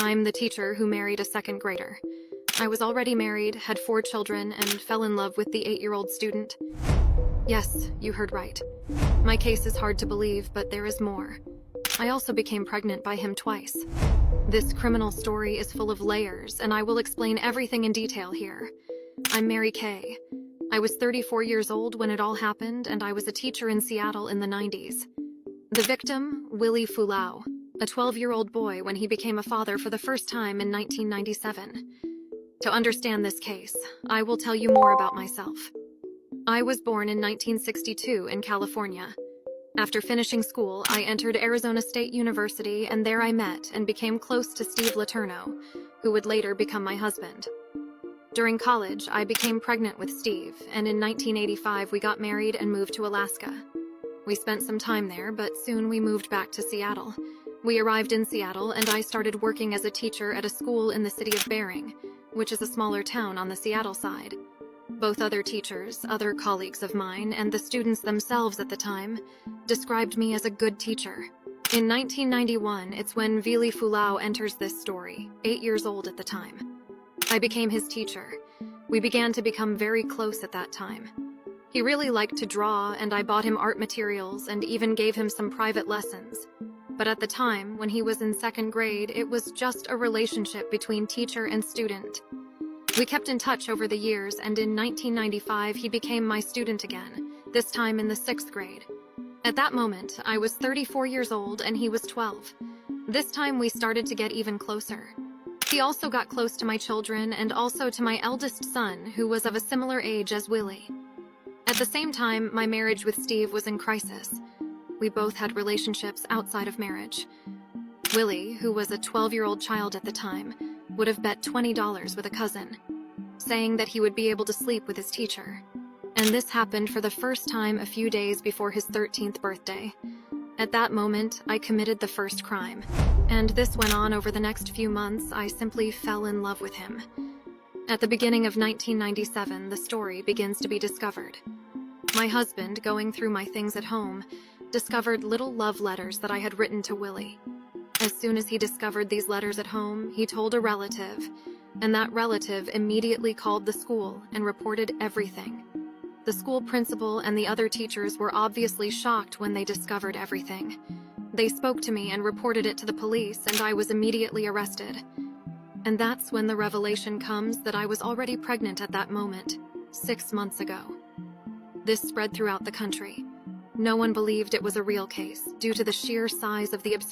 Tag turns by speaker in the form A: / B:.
A: I'm the teacher who married a second grader. I was already married, had 4 children, and fell in love with the 8-year-old student. Yes, you heard right. My case is hard to believe, but there is more. I also became pregnant by him twice. This criminal story is full of layers, and I will explain everything in detail here. I'm Mary Kay. I was 34 years old when it all happened, and I was a teacher in Seattle in the 90s. The victim, Willie Fulau, a 12-year-old boy when he became a father for the first time in 1997. To understand this case, I will tell you more about myself. I was born in 1962 in California. After finishing school, I entered Arizona State University, and there I met and became close to Steve Letourneau, who would later become my husband. During college, I became pregnant with Steve, and in 1985 we got married and moved to Alaska. We spent some time there, but soon we moved back to Seattle. We arrived in Seattle, and I started working as a teacher at a school in the city of Bering, which is a smaller town on the Seattle side. Both other teachers, other colleagues of mine, and the students themselves at the time described me as a good teacher. In 1991, it's when Willie Fulau enters this story, 8 years old at the time. I became his teacher. We began to become very close at that time. He really liked to draw, and I bought him art materials and even gave him some private lessons. But at the time, when he was in 2nd grade, it was just a relationship between teacher and student. We kept in touch over the years, and in 1995, he became my student again, this time in the 6th grade. At that moment, I was 34 years old and he was 12. This time we started to get even closer. He also got close to my children and also to my eldest son, who was of a similar age as Willie. At the same time, my marriage with Steve was in crisis. We both had relationships outside of marriage. Willie, who was a 12-year-old child at the time, would have bet $20 with a cousin, saying that he would be able to sleep with his teacher. And this happened for the first time a few days before his 13th birthday. At that moment, I committed the first crime. And this went on over the next few months. I simply fell in love with him. At the beginning of 1997, the story begins to be discovered. My husband, going through my things at home, discovered little love letters that I had written to Willie. As soon as he discovered these letters at home, he told a relative, and that relative immediately called the school and reported everything. The school principal and the other teachers were obviously shocked when they discovered everything. They spoke to me and reported it to the police, and I was immediately arrested. And that's when the revelation comes that I was already pregnant at that moment, 6 months ago. This spread throughout the country. No one believed it was a real case due to the sheer size of the absurd